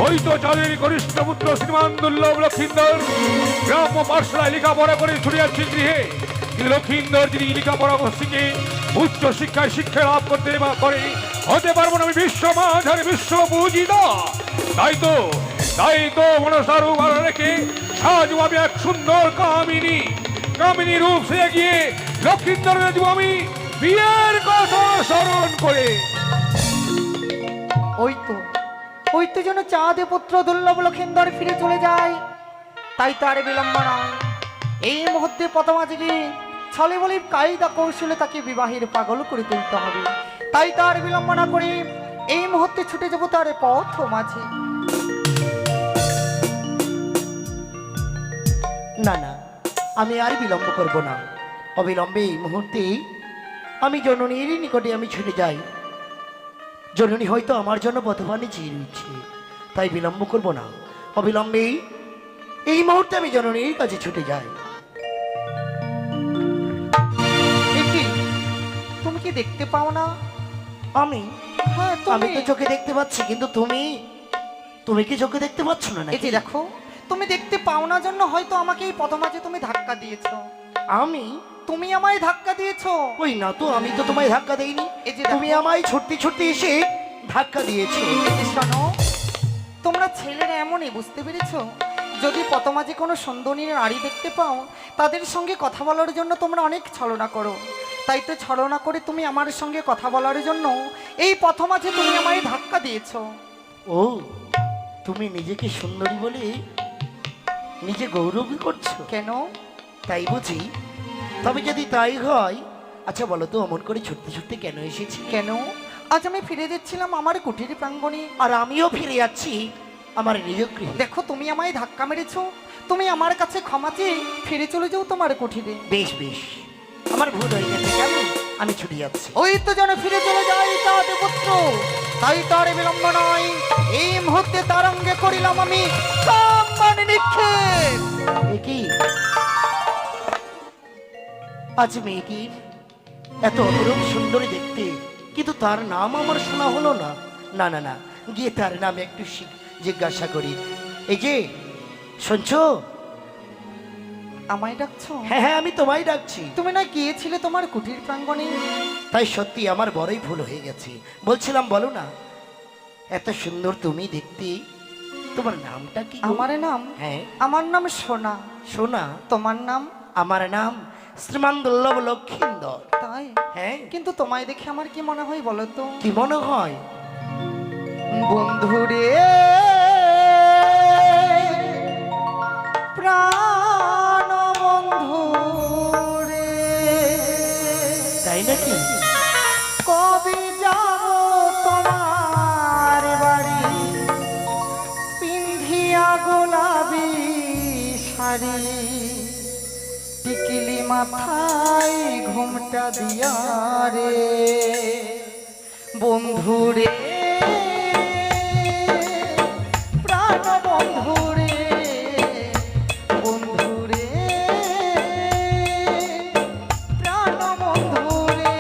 ওই তো যাদের কনিষ্ঠ পুত্র শ্রীমান দুর্লভ লক্ষিন্দর গ্রাম্য পাঠশালায় লেখাপড়া করে ছুটিয়াছেন গৃহে। কিন্তু লক্ষিন্দর যিনি লেখাপড়া শিখে উচ্চ শিক্ষায় শিক্ষা লাভ করতে করে হতে পারবো না আমি বিশ্ব মাঝারে বিশ্ব পূজিতা। তাই তো মনসারু ভালো রেখে সাজু আমি এক সুন্দর কামিনী রূপ সে গিয়ে লক্ষিন্দরের দিব আমি বিয়ের কথা স্মরণ করে। ওই তো যেন চাঁদে পুত্র দুর্লভ লক্ষিন্দর ফিরে চলে যায়, তাই তার বিলম্ব নয়। এই মুহূর্তে পথমাঝিকে ছলে বলে কায়দা কৌশলে তাকে বিবাহের পাগল করে তুলতে হবে। তাই তার বিলম্ব না করে এই মুহূর্তে ছুটে যাবো তার পথ মাঝে। না না, আমি আর বিলম্ব করব না। অবিলম্বে এই মুহূর্তে আমি জননীর নিকটে আমি ছুটে যাই। জননী হয়তো আমার জন্য পথবাণী চেয়ে রয়েছে, তাই বিলম্ব করব না। অবিলম্বে এই মুহূর্তে আমি জননীর কাছে ছুটে যাই। তুমি কি দেখতে পাও না? আমি হ্যাঁ, আমি তো চোখে দেখতে পাচ্ছি, কিন্তু তুমি কি চোখে দেখতে পাচ্ছ না? এই যে দেখো, তুমি দেখতে পাও না জন্য হয়তো আমাকে এই পথমাঝে তুমি ধাক্কা দিয়েছো। তুমি আমায় ধাক্কা দিয়েছো। ওই না তো, আমি তো তোমায় ধাক্কা দেইনি। এই যে তুমি আমায় ছুটতে এসে ধাক্কা দিয়েছো। শোনো, তোমরা ছেলেরা এমনই, বুঝতে পেরেছো? যদি পথমাঝে কোনো সুন্দরী নারী দেখতে পাও, তাদের সঙ্গে কথা বলার জন্য তোমরা অনেক ছলনা করো। তাই তো ছলনা করে তুমি আমার সঙ্গে কথা বলার জন্য এই পথমাঝে তুমি আমায় ধাক্কা দিয়েছো। ও, তুমি নিজেকে সুন্দরী বলে নিজে গৌরব করছো কেন? তাই বুঝি? তবে যদি তাই হয়, আচ্ছা বলো তো, অমন করে ছুটতে কেন এসেছি? কেন? আজ আমি ফিরে যাচ্ছিলাম আমার কুটির প্রাঙ্গণে, আর আমিও ফিরে যাচ্ছি আমার নিজ গৃহে। দেখো, তুমি আমায় ধাক্কা মেরেছো। তুমি আমার কাছে ক্ষমা চেয়ে ফিরে চলে যাও তোমার কুটিরে। বেশ, আমার ভুল হয়ে গেছে, কেন আমি ছুটে যাচ্ছি। ওই তো যেন ফিরে চলে যাই চাঁদে পুত্র, তাই তার বিলম্ব নয়। এই মুহূর্তে তারঙ্গে করিলাম আমি সম্মান নিক্ষেপ। কি আজ মেয়েটি এত অপরূপ সুন্দরী দেখতে, কিন্তু তার নাম আমার শোনা হলো না। না না না, গিয়ে তার নাম একটু জিজ্ঞাসা করি। এই যে শুনছো? আমায় ডাকছো? হ্যাঁ, আমি তোমায় ডাকছি। তুমি না গিয়েছিলে তোমার কুটির প্রাঙ্গণে? তাই সত্যি আমার বড়ই ভুল হয়ে গেছে। বলছিলাম, বলো না, এত সুন্দর তুমি দেখতে, তোমার নামটা কি? আমার নাম? হ্যাঁ, আমার নাম সোনা। সোনা? তোমার নাম? আমার নাম শ্রীমান দুর্লভ লক্ষিন্দর। তাই? হ্যাঁ। কিন্তু তোমায় দেখে আমার কি মনে হয় বলো তো? কি মনে হয়? বন্ধুরে, প্রাণ বন্ধুরে। তাই নাকি? কবে যাব তোমার বাড়ি, পিন্ধিয়া গোলাপি শাড়ি, টিকিলি মাথায় ঘুমটা দিয়া রে বন্ধুরে, প্রাণ বন্ধুরে, বন্ধুরে, প্রাণ বন্ধুরে।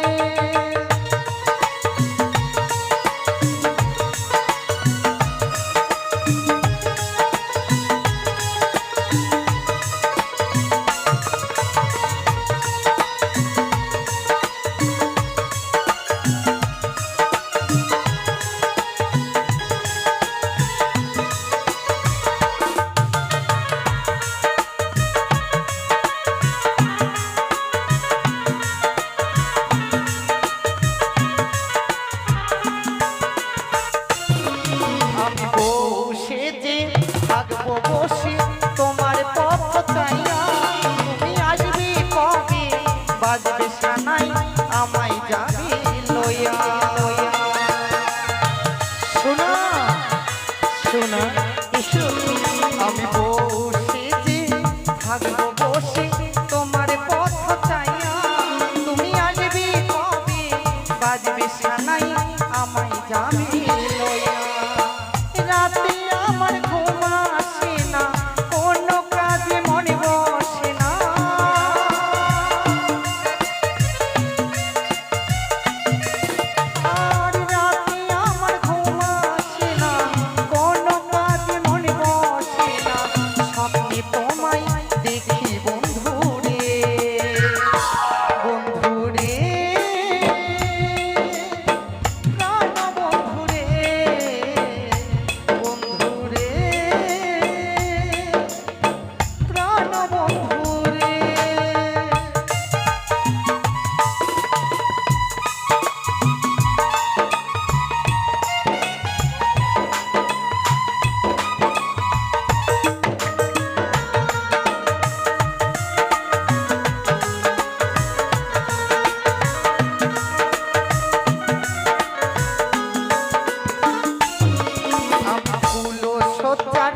সজ্জার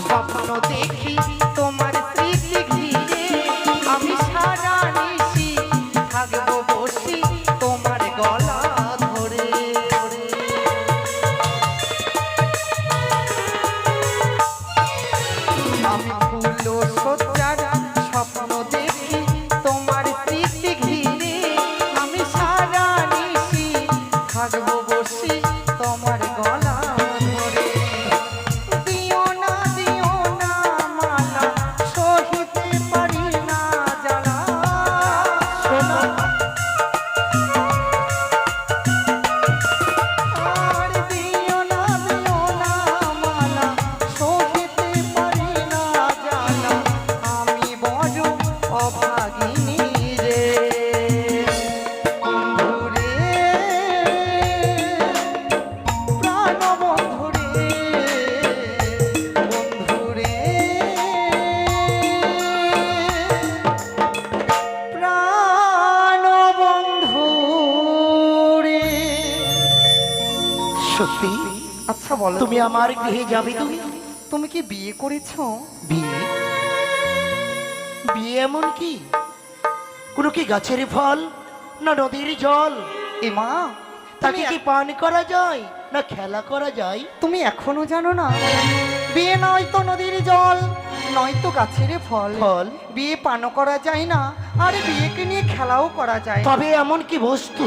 স্বপ্ন দেখি তোমার স্মৃতি ঘিরে আমি সারা নিশি থাকবো বসি তোমার গলা ধরে আমি ফুল সজ্জার স্বপ্ন দেখি তোমার স্মৃতি ঘিরে আমি সারা নিশি থাকবো বসি তোমার গলা ধরে দিও না মালা সহিতে পারি না জ্বালা শোনো আর দিও না মালা সহিতে পারি না জ্বালা আমি বড় অভাগিনী রে বন্ধুরে প্রাণ বন্ধুরে বন্ধুরে প্রাণ বন্ধুরে সত্যি আচ্ছা বলো তুমি আমার গৃহে যাবে তুমি তুমি কি বিয়ে করেছো বিয়ে বিয়ে এমন কি কোনো কি গাছের ফল না নদীর জল এ মা তাকে কি পান করা যায় না খেলা করা যায় তুমি এখনো জানো না বিয়ে নয় তো নদীর জল নয়তো গাছের ফল ফল বিয়ে পানও করা যায় না আর বিয়েকে নিয়ে খেলাও করা যায় না। তবে এমন কি বস্তু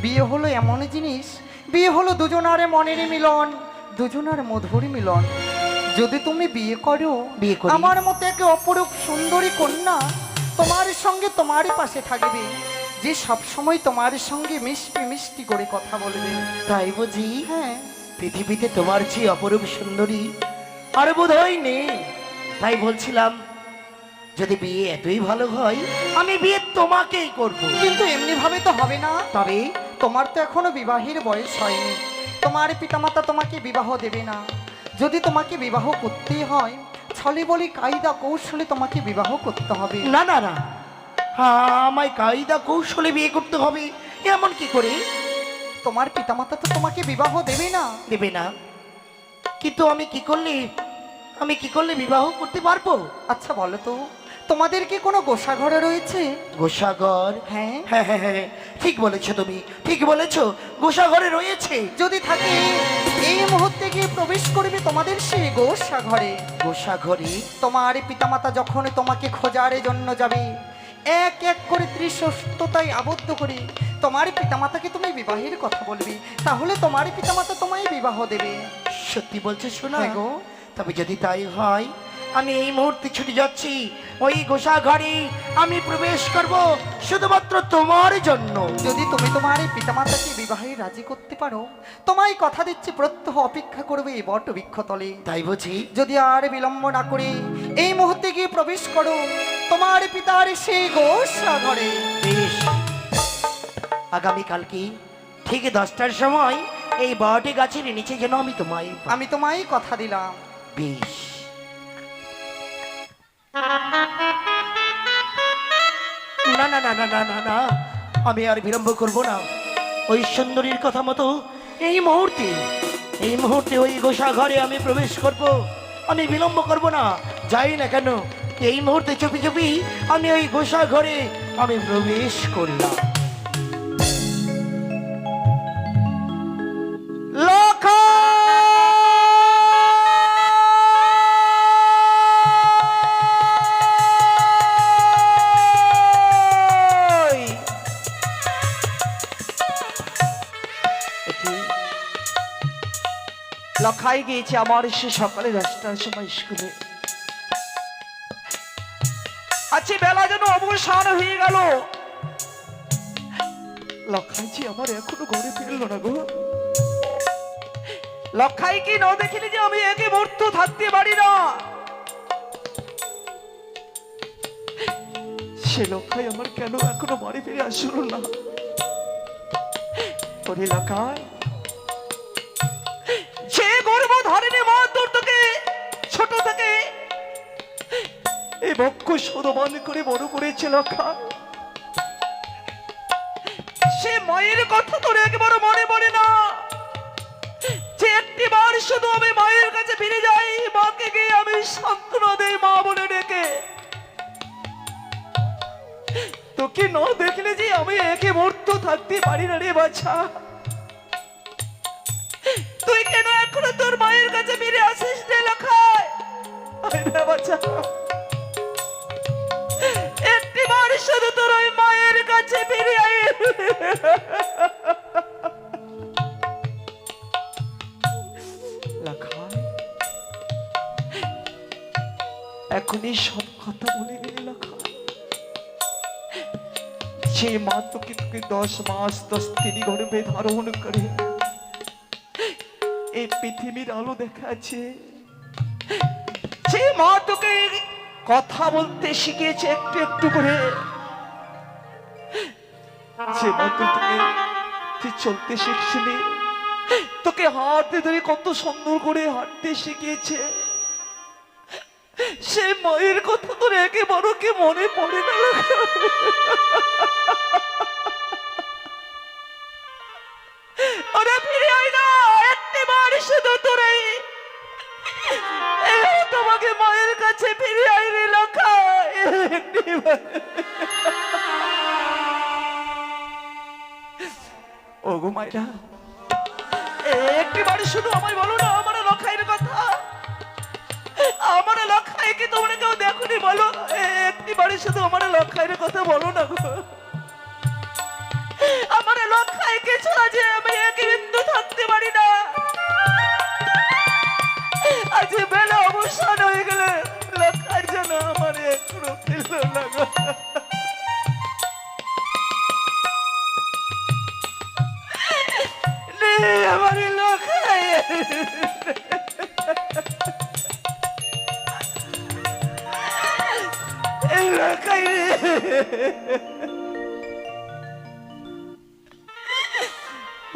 বিয়ে হলো এমন জিনিস বিয়ে হলো দুজনার মনের মিলন দুজনার মধুর মিলন যদি তুমি বিয়ে করো বিয়ে করি। আমার মতো এক অপরূপ সুন্দরী কন্যা তোমার সঙ্গে তোমারই পাশে থাকবে যে সব সময় তোমার সঙ্গে মিষ্টি মিষ্টি করে কথা বলবে তাই বুঝি হ্যাঁ পৃথিবীতে তোমার চেয়ে অপরূপ সুন্দরী আর বোধহয় নেই তাই বলছিলাম যদি বিয়ে এতই ভালো হয় আমি বিয়ে তোমাকেই করব কিন্তু এমনি ভাবে তো হবে না তবে তোমার তো এখনো বিবাহের বয়স হয়নি তোমার পিতামাতা তোমাকে বিবাহ দেবে না যদি তোমাকে বিবাহ করতেই হয় ছলে বলি কায়দা কৌশলে তোমাকে বিবাহ করতে হবে না না না হ্যাঁ আমায় কায়দা কৌশলে বিয়ে করতে হবে এমন কি করে তোমার পিতামাতা তো তোমাকে বিবাহ দেবে না দেবে না কিন্তু আমি কি করলে বিবাহ করতে পারবো আচ্ছা বলো তো তোমাদের কি কোনো গোসাঘরে রয়েছে গোসাগর হ্যাঁ হ্যাঁ হ্যাঁ হ্যাঁ ঠিক বলেছো তুমি ঠিক বলেছো গোসাঘরে রয়েছে যদি থাকে এই মুহূর্তে গিয়ে প্রবেশ করবে তোমাদের সেই গোসাঘরে গোসাঘরে তোমার পিতামাতা যখন তোমাকে খোঁজার জন্য যাবে এক এক করে ত্রিশস্ততায় আবদ্ধ করে তোমার পিতামাতাকে তুমি বিবাহের কথা বলবে তাহলে তোমার পিতামাতা তোমায় বিবাহ দেবে সত্যি বলছো শোনা হ্যাঁ গো। তবে যদি তাই হয় আমি এই মুহূর্তে ছুটে যাচ্ছি ওই গোসাঘরে আমি প্রবেশ করব শুধুমাত্র তোমার জন্য যদি তুমি তোমার এই পিতামাতাকে বিবাহে রাজি করতে পারো তোমায় কথা দিচ্ছি প্রত্যহ অপেক্ষা করবে এই বট বৃক্ষতলে তাই বুঝি যদি আর বিলম্ব না করে এই মুহূর্তে গিয়ে প্রবেশ করো তোমার পিতার সেই গোসাঘরে বেশ আগামীকালকে ঠিক 10টার সময় এই বটে গাছের নিচে যেন আমি তোমায় আমি তোমায় কথা দিলাম বেশ না না না না না না না আমি আর বিলম্ব করব না ওই সুন্দরীর কথা মতো এই মুহূর্তে ওই গোসাঘরে আমি প্রবেশ করব আমি বিলম্ব করব না যাই না কেন এই মুহূর্তে চুপি চুপি আমি ওই গোসাঘরে আমি প্রবেশ করলাম লখাই গিয়েছে আমার সে সকালে 10টার সময় স্কুলে আজকে বেলা যেন অবসান হয়ে গেল লখাই যে আমার এখনো ঘরে ফিরলো না গো লখাই কি না দেখিনি যে আমি একে মুহূর্ত থাকতে পারি না সে লখাই আমার কেন এখনো বাড়ি ফিরে আসলো না ওরে লখাই সে গর্ব ধরেনি মা তোর তোকে ছোট থেকে এই বক্ষ সদমান করে বড় করেছে লক্ষা সে মায়ের কথা তোর একেবারে মনে পড়ে না যে একটি বার শুধু আমি মায়ের কাছে ফিরে যাই মা না দেখলে যে আমি একে মুহূর্ত থাকতে পারি না রে বাছা। তুই কেন এখনো তোর মায়ের কাছে ফিরে আসিস রে লখাই? আয় না বাছা, একটিবার শুধু তোর ওই মায়ের কাছে ফিরে আয়। লখাই, এখনই সব কথা বলে গেলি লখাই। সে মা তোকে 10 মাস 10 দিন গর্ভে ধারণ করে এই পৃথিবীর আলো দেখাচ্ছে। সে মা তোকে কথা বলতে শিখিয়েছে একটু একটু করে। সে মা তোকে তুই চলতে শিখছিলি, তোকে হাঁটতে ধরে কত সুন্দর করে হাঁটতে শিখিয়েছে। সেই মায়ের কথা তোর একেবারে কি মনে পড়ে না? ওরা ফিরে আয় না, একটিবার শুধু তোরাই তোমাকে মায়ের কাছে ফিরে আয় রে লখাই। ও গো মাইরা, একটিবার শুধু আমায় বলো না আমার লখাইয়ের কথা। আমার লখাইকে তোমরা কেউ দেখোনি বলো? একটিবারে শুধু আমার লখাইয়ের কথা বলো না গো। আমার লখাইকে ছাড়া যে আমি এক বিন্দু থাকতে পারি না। আজ বেলা অবসান হয়ে গেলে লখাই যেন আমার একটু ফেলল না গো। আমার লখাই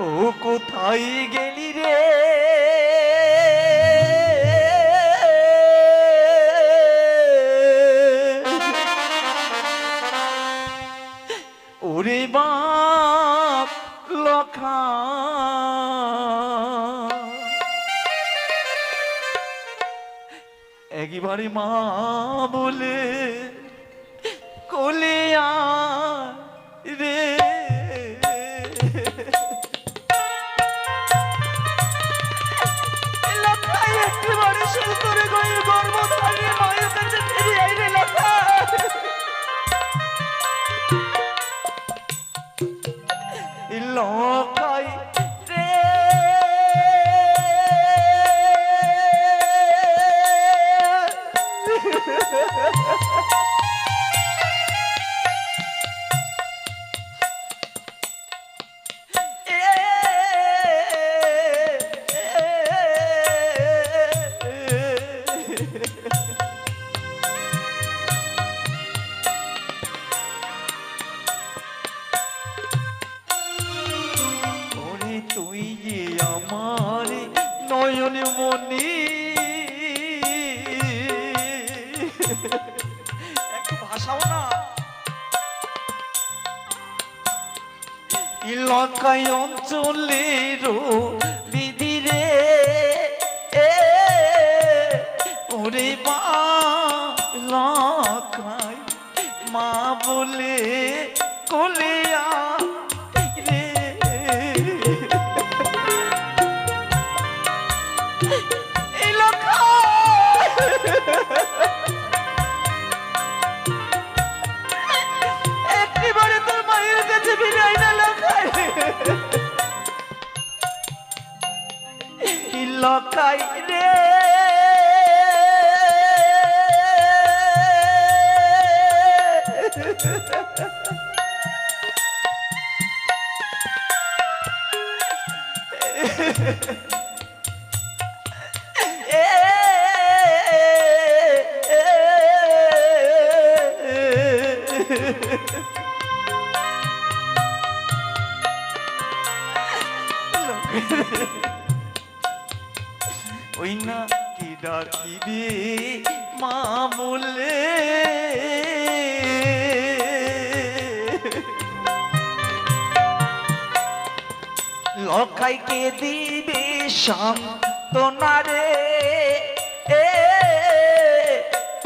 ও কোথায় গেলি রে? ওরে বাপ লখা, একবারে মা বলে কোলে আয় রে। লখাই একবারে শুরু করে গয়ে গর্ব ধরে মায়ের কাছে ফিরে আয় রে লখাই। লখাই রে তুই যে আমার নয়ন মনি। একটু ভাষাও না। লখাই অঞ্চলের বিধি রে, ওরে মা লখাই মা বলে কোলে আয় রে। একটিবারে তোর মায়ের কাছে ফিরে আয় না লখাই। লখাই রে ওই না কি ডাকিবে মা বলে, লখাইকে দিবে সান্ত্বনা রে।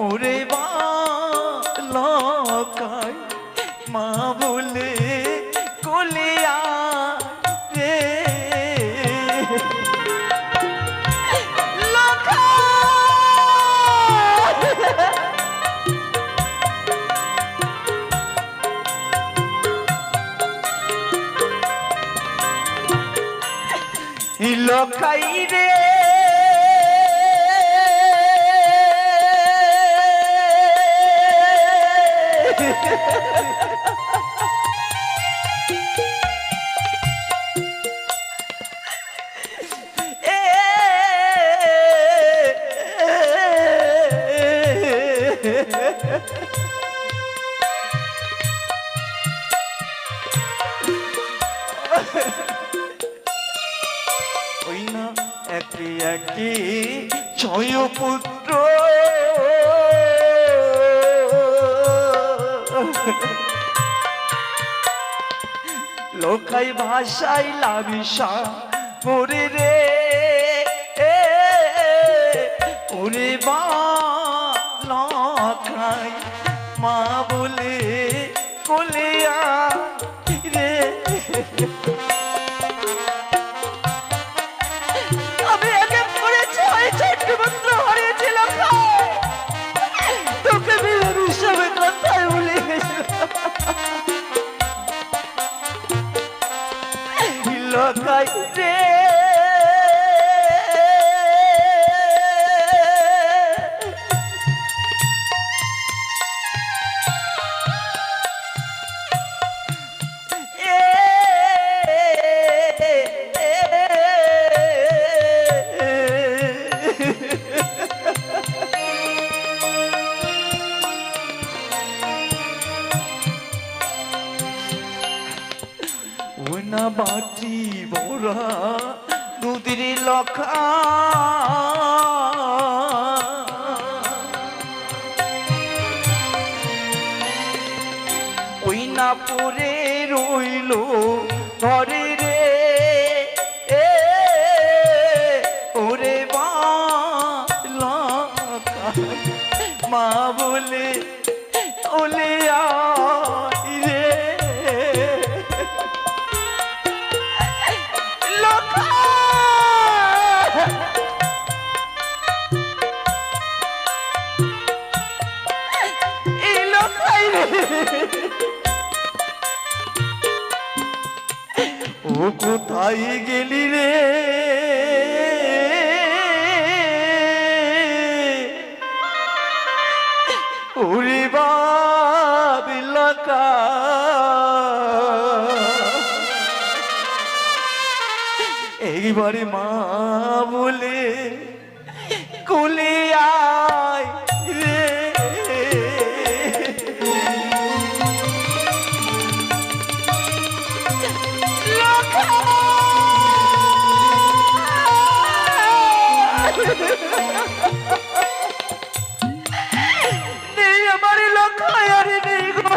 ওরে মা লখাই মা লখাই রে ওই না একে একে ছয় পুত্র লোকাই ভাষায় লাভিসা করে রে ওরে বা লখাই মা বলে কোলিয়া রে আমি আগে পড়েছি ওই ছোট্ট পুত্র হারিয়েছি লখাই তোকে বিয়ে হিসাবে কথায় ভুলে গেছিলাম লখাই রে ওনা বাটি বড়া দুধের লখা ওই না পরে রইল ঘরে রে ওরে বা লখা মা বলে ওলে আয় রে ও কোথায় গেলি রে ওরে বাবিলাকা এইবারে মা বলে কোলে আয় রে নেই আমার লখাই আরে নেই গো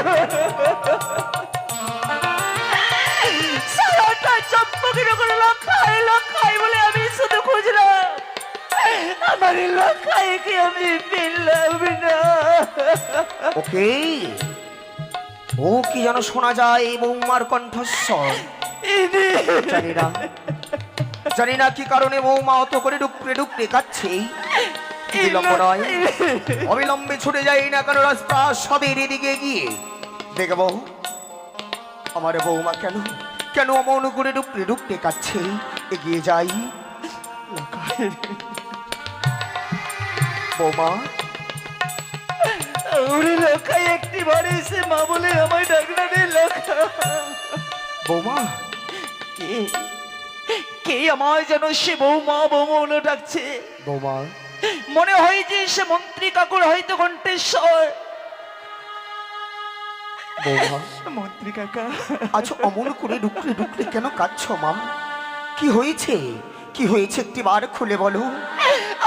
সারাটা চম্পকের করে লখাই লখাই বলে আমি শুধু খুঁজলাম আমার লখাইকে আমি পেলাম না ওকে ও কি যেন শোনা যায় বৌমার কণ্ঠস্বর জানি না কি কারণে বৌমা অত করে ডুকরে ডুকরে কাচ্ছে বিলম্ব নয় অবিলম্বে ছুটে যাই না কারণ রাস্তা সবের এদিকে গিয়ে দেখব আমার বৌমা কেন কেন অমন করে ডুকরে ডুকরে কাচ্ছে এগিয়ে যাই বৌমা ওরে লখাই একটি বাড়ি এসে মা বলে আমায় ডাকনা রে লখা বৌমা কে কে আমায় যেন সে বৌমা বৌমা বলে ডাকছে বৌমা মনে হয় যে সে মন্ত্রী কাকুর হয়তো কণ্ঠেশ্বর বৌমা মন্ত্রী কাকা আজ অমন করে ডুকরে ডুকরে কেন কাঁদছো মা কি হয়েছে কি হয়েছে একটিবার খুলে বলো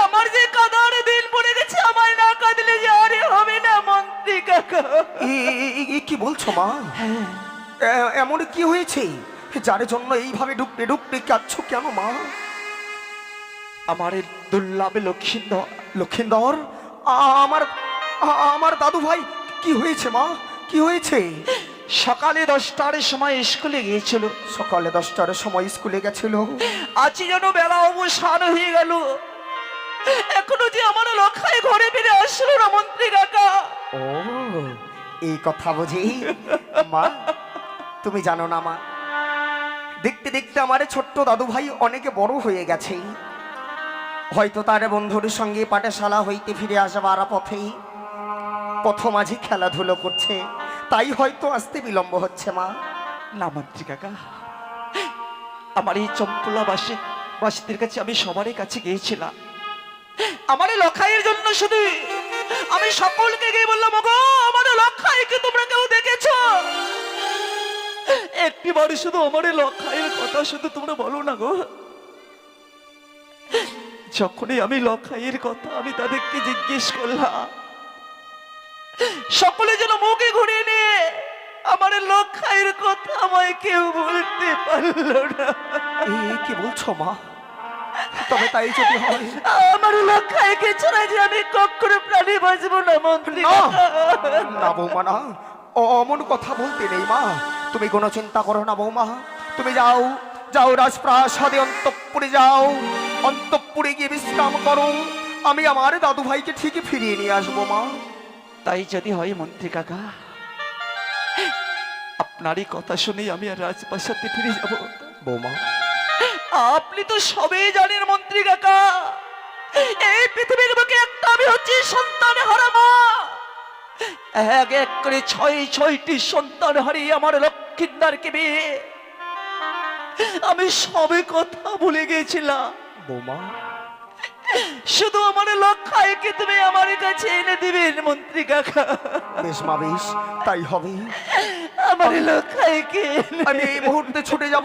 আমার যে কাদার দিন পড়ে গেছে আমার না কাঁদলে যে আরে হবে না মন্ত্রী কাকা কি বলছো মা এমন কি হয়েছে যার জন্য এইভাবে ডুকরে ডুকরে কাঁদছো কেন মা আমার দুর্লভ লক্ষিন্দর লক্ষিন্দর আমার আমার দাদু ভাই কি হয়েছে মা কি হয়েছে সকালে 10টার সময় স্কুলে গিয়েছিল সকালে 10টার সময় স্কুলে গেছিল আজ যেন বেলা অবসান হয়ে গেল এখনো যে আমার লখাই ঘরে ফিরে আসলো না মন্ত্রী কাকা ও এই কথা বুঝি মা তুমি জানো না মা দেখতে দেখতে আমার ছোট্ট দাদু ভাই অনেকে বড় হয়ে গেছে। হয়তো তার বন্ধুর সঙ্গে পাঠশালা হইতে ফিরে আসবার পথেই পথমাঝি খেলাধুলো করছে, তাই হয়তো আসতে বিলম্ব হচ্ছে মা। না মন্ত্রী কাকা, আমার এই চম্পলা বাসীদের কাছে আমি সবারই কাছে গিয়েছিলাম। আমার এই লখাইয়ের জন্য শুধু আমি সকলকে গিয়ে বললাম, ওগো আমার লখাইকে তোমরা কেউ দেখেছো? একটিবারই শুধু আমার এই লখাইয়ের কথা শুধু তোমরা বলো না গো। যখনই আমি লখাইয়ের কথা আমি তাদেরকে জিজ্ঞেস করলাম, সকলে যেন মুখে ঘুরিয়ে নিয়ে আমার লখাইয়ের কথা আমায় কেউ বলতে পারলো না। এই কি বলছো মা? তবে তাই যদি হয়, আমার লখাইকে ছাড়া যে আমি কখনো প্রাণী বাঁচবো না মন্ত্রী। না না বৌমা, না অমন কথা বলতে নেই মা। তুমি কোনো চিন্তা করো না বৌমা, তুমি যাও যাও রাজপ্রাসাদে অন্তঃপুরে যাও, অন্তঃপুরে গিয়ে বিশ্রাম করো। আমি আমার দাদু ভাইকে ঠিকই ফিরিয়ে নিয়ে আসবো মা। তাই যদি হয় মন্ত্রী কাকা, আপনারই কথা শুনেই আমি আর রাজপ্রাসাদে ফিরে যাব। বৌমা, আপনি তো সবই জানেন মন্ত্রী কাকা, এই পৃথিবীর বুকে একটা আমি হচ্ছি সন্তান হারা মা। এক এক করে ছয়টি সন্তান হারিয়ে আমার লক্ষ্মীদারকে বিয়ে আমি সবে কথা ভুলে গেছিলাম। বৌমা, শুধু আমার লক্ষ্যকে তুমি আমার কাছে এনে দিবেন মন্ত্রী কাকা। বেশ মা, বেশ তাই হবে। আমার লক্ষ্যকে আমি এই মুহূর্তে ছুটে যাব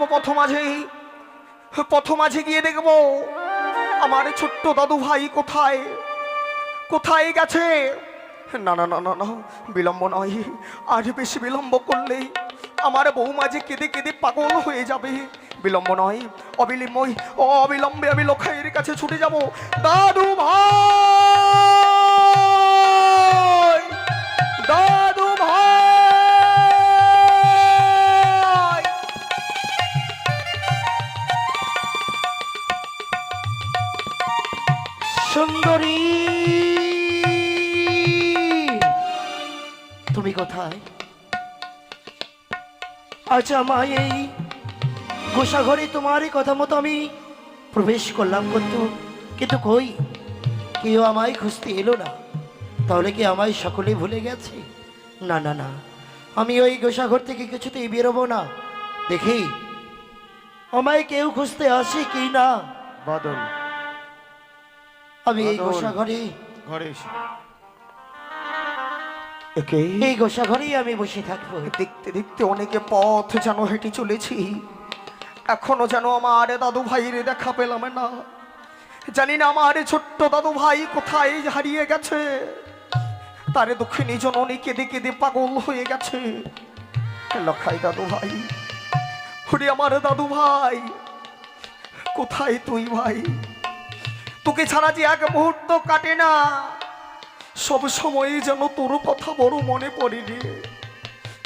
পথমাঝে গিয়ে দেখবো আমার ছোট্ট দাদু ভাই কোথায় কোথায় গেছে। না না না না না, বিলম্ব নয়, আর বেশি বিলম্ব করলেই আমার বৌমা যে কেঁদে কেঁদে পাগল হয়ে যাবে। বিলম্ব নয়, অবিলম্বে আমি লখাইয়ের কাছে ছুটে যাব। দাদু ভাই, দাদু ভাই। সুন্দরী, তুমি কোথায়? আচ্ছা মা, এই গোসাঘরে তোমারই কথা মতো আমি প্রবেশ করলাম কিন্তু কই কেউ আমায় খুঁজতে এলো না। তাহলে কি আমায় সকলে ভুলে গেছে? না না না, আমি ওই গোসাঘর থেকে কিছুতেই বেরোবো না। দেখি আমায় কেউ খুঁজতে আসে কি না। বাদল, আমি এই বাদল। গোসাঘরে ঘরে এসে এই গোসাঘরেই আমি বসে থাকবো। দেখতে দেখতে অনেকে পথ যেন হেঁটে চলেছি, এখনো যেন আমার দাদু ভাইয়ের দেখা পেলাম না। জানি না আমার ছোট্ট দাদু ভাই কোথায় হারিয়ে গেছে। তারে দক্ষিণী জননী কেঁদে কেঁদে পাগল হয়ে গেছে। লখাই দাদু ভাই, ওরে আমার দাদু ভাই, কোথায় তুই ভাই? তোকে ছাড়া যে এক মুহূর্ত কাটে না, সব সময় যেন তোর কথা বড় মনে পড়ে রে।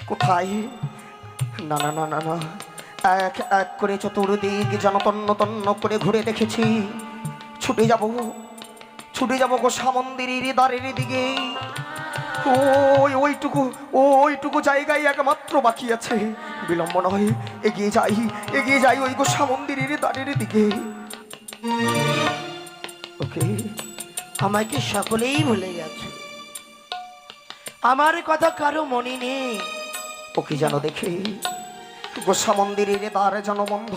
কোথায়? না না না না না, এক এক করে চতুর্দিক যেন তন্ন তন্ন করে ঘুরে দেখেছি। ছুটে যাব গোসা মন্দিরের দ্বারের দিকে। ওইটুকু জায়গায় একমাত্র বাকি আছে। বিলম্ব নয়, এগিয়ে যাই ওই গোসা মন্দিরের দ্বারের দিকে। ওকে, আমাকে সকলেই ভুলে গেছে, আমার কথা কারো মনে নেই। ওকে যেন দেখে গোসা মন্দিরের দ্বার যেন বন্ধ,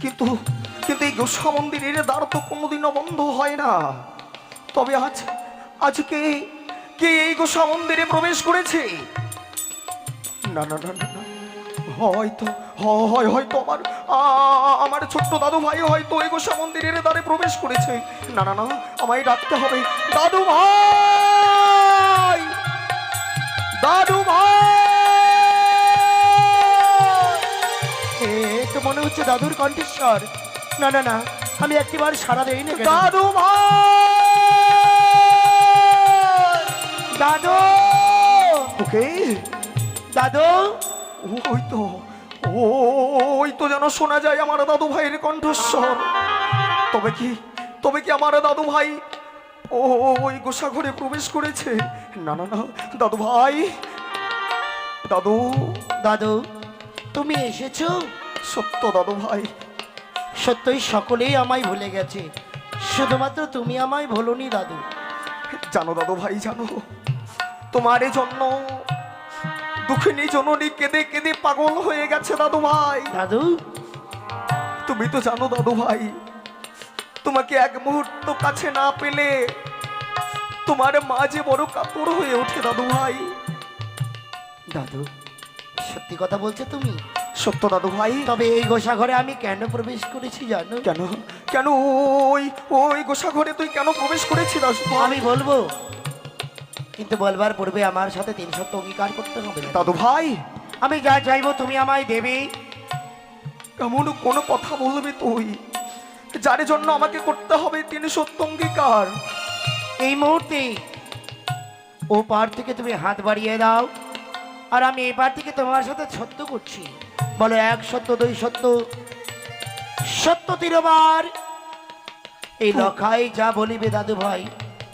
কিন্তু এই গোসা মন্দিরের দ্বার তো কোনোদিনও বন্ধ হয় না। তবে আজকে কে এই গোসা মন্দিরে প্রবেশ করেছে? না না না না, হয়তো আমার ছোট্ট দাদু ভাই হয়তো এই গোসা মন্দিরের দ্বারে প্রবেশ করেছে। না না না, আমায় ডাকতে হবে। দাদু ভাই, দাদু ভাই, তো মনে হচ্ছে দাদুর কণ্ঠস্বর। না না না, আমি একটিবার সাড়া দেই না। দাদু ভাই, দাদু, ওকে দাদু, ওই তো যেন শোনা যায় আমার দাদু ভাইয়ের কণ্ঠস্বর। তবে কি আমার দাদু ভাই ওই গোসাঘরে প্রবেশ করেছে? না না না, দাদু ভাই, দাদু, তুমি এসেছো? সত্য দাদু ভাই। সত্যই সকলেই আমায় ভুলে গেছে, শুধুমাত্র তুমি আমায় ভুলোনি দাদু। জানো দাদু ভাই, জানো তোমার জন্য দুঃখিনী জননী কেঁদে কেঁদে পাগল হয়ে গেছে দাদু ভাই। দাদু, তুমি তো জানো দাদু ভাই, তোমাকে এক মুহূর্ত কাছে না পেলে তোমার মা যে বড় কাতর হয়ে ওঠে দাদু ভাই। দাদু সত্যি কথা বলছো তুমি? সত্য দাদু ভাই। তবে এই গোসা ঘরে আমি কেন প্রবেশ করেছি জানো? কেন কেন ওই ওই গোসা ঘরে তুই কেন প্রবেশ করেছিস? আমি বলবো, কিন্তু বলবার পূর্বে আমার সাথে 3 সত্য অঙ্গীকার করতে হবে দাদু ভাই। আমি যা চাইবো তুমি আমায় দেবে। এমন কোনো কথা বলবি তুই যার জন্য আমাকে করতে হবে 3 সত্য অঙ্গীকার? এই মুহূর্তে ও পার থেকে তুমি হাত বাড়িয়ে দাও, আর আমি এই পার থেকে তোমার সাথে সত্য করছি। বলো 1 সত্য, 2 সত্য, সত্য 3 বার। এই লখাই যা বলিবে দাদু ভাই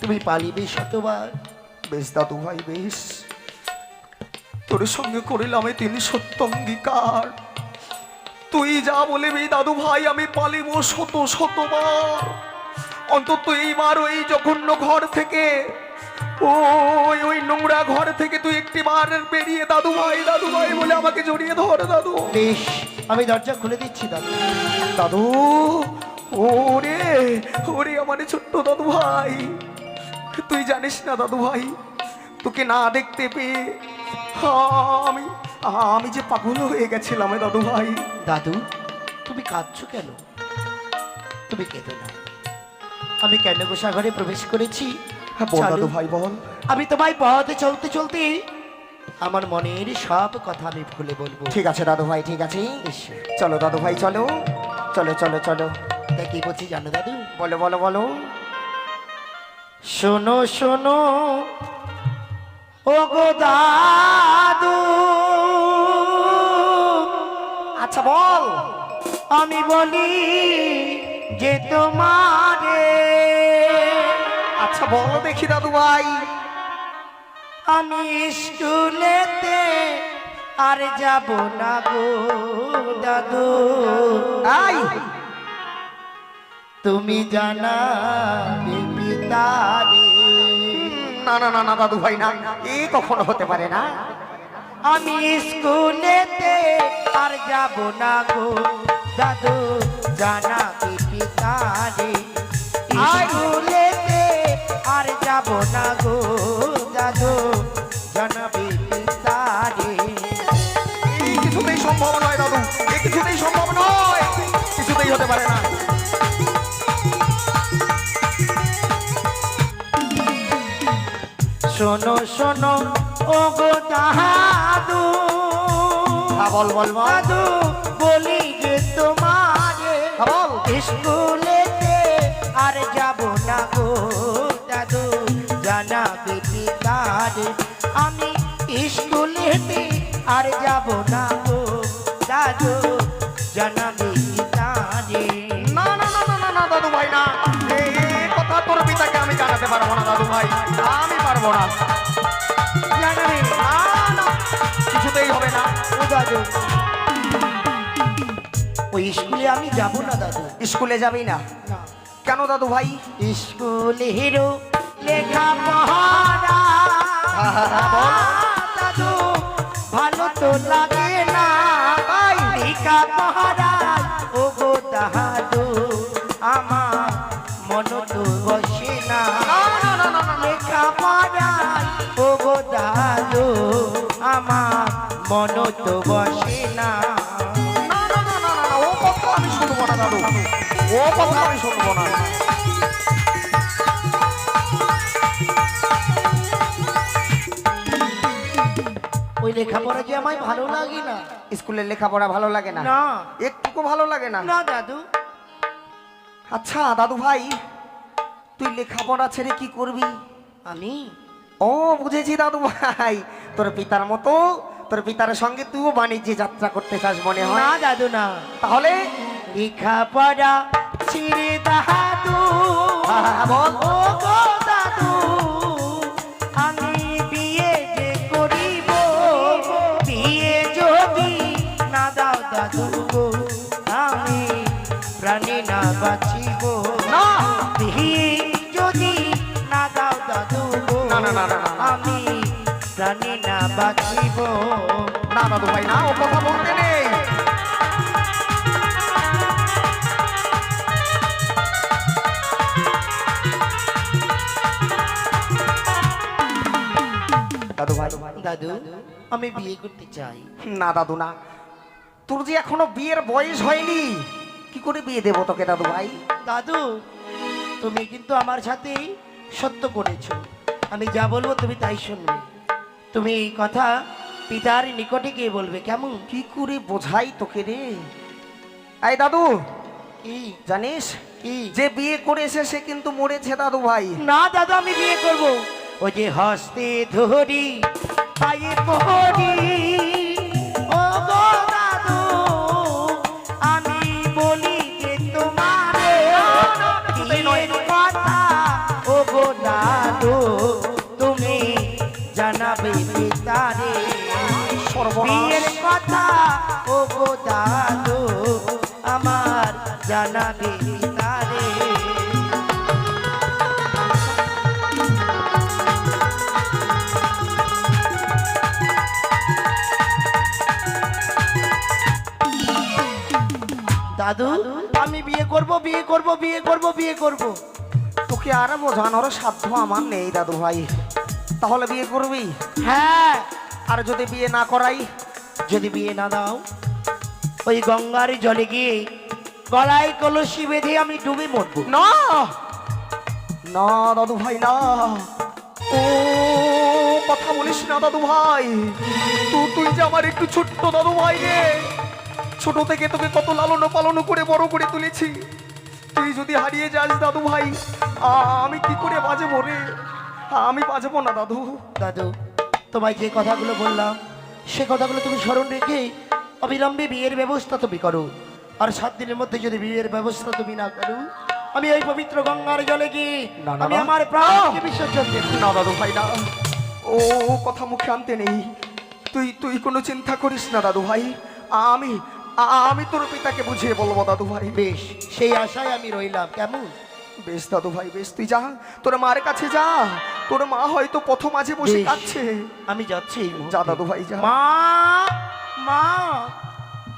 তুমি পালিবে 100 বার। বেশ দাদু ভাই বেশ, তোর সঙ্গে করিলাম আমি 3 সত্য অঙ্গীকার। তুই যা বলিবি দাদু ভাই আমি পালিব 100 অন্তত এইবার ওই জঘন্য ঘর থেকে, ওই ওই নোংরা ঘর থেকে তুই একটি বার বেরিয়ে দাদু ভাই বলে আমাকে জড়িয়ে ধর দাদু। বেশ, আমি দরজা খুলে দিচ্ছি দাদু। দাদু ওরে ওরে আমার ছোট্ট দাদু ভাই, তুই জানিস না দাদু ভাই, তোকে না দেখতে পেয়ে আমি আমি যে পাগল হয়ে গেছিলাম দাদু ভাই। দাদু তুমি কাঁদছো কেন? তুমি কেঁদো না। আমি কেন গোসা ঘরে প্রবেশ করেছি? হ্যাঁ বল চলো। দাদু ভাই বল। আমি তোমায় পথে চলতে চলতে আমার মনের সব কথা আমি ভুলে বলবো। ঠিক আছে দাদু ভাই, ঠিক আছে, এসো। চলো দাদু ভাই চলো চলো চলো চলো। তাই কি বলছি জানো দাদু? বলো বলো বলো। শোনো শোনো ও গো দাদু, আচ্ছা বল। আমি বলি যে তোমারে, আচ্ছা বলো দেখি দাদু ভাই। আমি স্কুলেতে আর যাব না গো দাদু। আই তুমি জানা পিতারে। না না না না দাদু ভাই না, এ কখনো হতে পারে না। আমি স্কুলেতে আর যাব না গো দাদু, জানা পিতারে। স্কুলেতে আর যাব না গো দাদু, জানাবি পিতারে। এই কিছুতেই সম্ভব নয় দাদু, এই কিছুতেই সম্ভব নয়, কিছুতেই হতে পারে না। শোনো শোনো ও গো দাদু, বল বল বল। দাদু বলি যে তোমারে, বল। স্কুলেতে আর যাব না গো দাদু, জানাবে পিতারে। আমি স্কুলেতে আর যাব না গো দাদু, জানাবে পিতারে। না না না না না না দাদু ভাই না, এই কথা তোর পিতাকে আমি জানাতে পারবো না দাদু ভাই, আমি পারবো না। জানাবে না না, কিছুতেই হবে না। ও দাদু, ওই স্কুলে আমি যাব না দাদু। স্কুলে যাবি না? না, কেন দাদু ভাই? স্কুলেরও লেখা পড়া দাদু ভালো তো লাগে না, লেখা পড়ায় ও গো দাদু আমার মন তো বসে না। লেখা পড়ায় ও গো দাদু আমার মন তো বসে না। না না না না না, ও কথা আমি শুনবো না দাদু, ও কথা আমি শুনবো না। ওই লেখাপড়া যে আমায় ভালো লাগে না। স্কুলের লেখাপড়া ভালো লাগে না? না একটুকু ভালো লাগে না? না দাদু। আচ্ছা দাদু ভাই, তুই লেখাপড়া ছেড়ে কি করবি? আমি ও বুঝেছি দাদু ভাই, তোর পিতার মতো, তোর পিতার সঙ্গে তুইও বাণিজ্যে যাত্রা করতে চাস মনে হয়। না দাদু না, তাহলে লেখাপড়া ছেড়ে দাদু বল। ও গো দাদু আমি বিয়ে যে করিব, বিয়ে যদি না দাও দাদু গো বাঁচিব না দেহি যদি না দাও দাদু গো, না, না, না, না, না, না। আমি প্রাণে না বাঁচিব। না দাদু ভাই না, ও কথা বলতে নেই। দাদু ভাই দাদু আমি বিয়ে করতে চাই। না দাদু না, তোর যে এখনো বিয়ের বয়স হয়নি, কি করে বিয়ে দেবো তোকে দাদু ভাই? দাদু তুমি কিন্তু আমার সাথে সত্য করেছো, আমি যা বলবো তুমি তাই শুনবে। তুমি এই কথা পিতার নিকটে গিয়ে বলবে, কেমন? কি করে বোঝাই তোকে রে? এই দাদু, কি জানিস কি? যে বিয়ে করেছে সে কিন্তু মরেছে দাদু ভাই। না দাদু আমি বিয়ে করব। ওই যে হস্তে ধরি পায়ে পড়ি, ও গো দাদু আমি বলি যে তোমারে বিয়ের কথা, ও গো দাদু তুমি জানাবে পিতারে বিয়ের কথা, ও গো দাদু আমার জানাবে পিতারে। দাদু আমি বিয়ে করব, বিয়ে করব, বিয়ে করব, বিয়ে করব। তোকে আর বোঝানোর সাধ্য আমার নেই দাদু ভাই। তাহলে বিয়ে করবি? হ্যাঁ, আর যদি বিয়ে না করাই? যদি বিয়ে না দাও ওই গঙ্গার জলে গিয়ে গলায় কলসি বেঁধে আমি ডুবে মরবো। না না দাদু ভাই না, ও কথা বলিস না দাদু ভাই। তুই যে আমার একটু ছোট্ট দাদু ভাই রে, ছোট থেকে তোকে কত লালন পালন করে বড় করে তুলেছি। তুই যদি হারিয়ে যাস দাদু ভাই, আমি কি করে বাঁচবো রে? আমি বাঁচবো না দাদু। দাদু তোমায় যে কথাগুলো বললাম সে কথাগুলো তুমি স্মরণ রেখে অবিলম্বে বিয়ের ব্যবস্থা তুমি করো। আর 7 দিনের মধ্যে যদি বিয়ের ব্যবস্থা তুমি না করো, আমি ওই পবিত্র গঙ্গার জলে গিয়ে না, না, আমি না। আমার প্রাণকে বিসর্জন দেব। না দাদু ভাই না, ও কথা মুখে আনতে নেই। তুই কোনো চিন্তা করিস না দাদু ভাই, আমি আমি তোর পিতাকে বুঝিয়ে বলবো দাদু ভাই। বেশ, সেই আশায় আমি রইলাম, কেমন? বেশ দাদু ভাই বেশ, তুই যা, তোর মার কাছে যা। তোর মা হয়তো পথ মাঝে বসে বেশ। কাঁদছে। আমি যাচ্ছি এই মুহূর্তে। যা দাদু ভাই যা। মা, মা,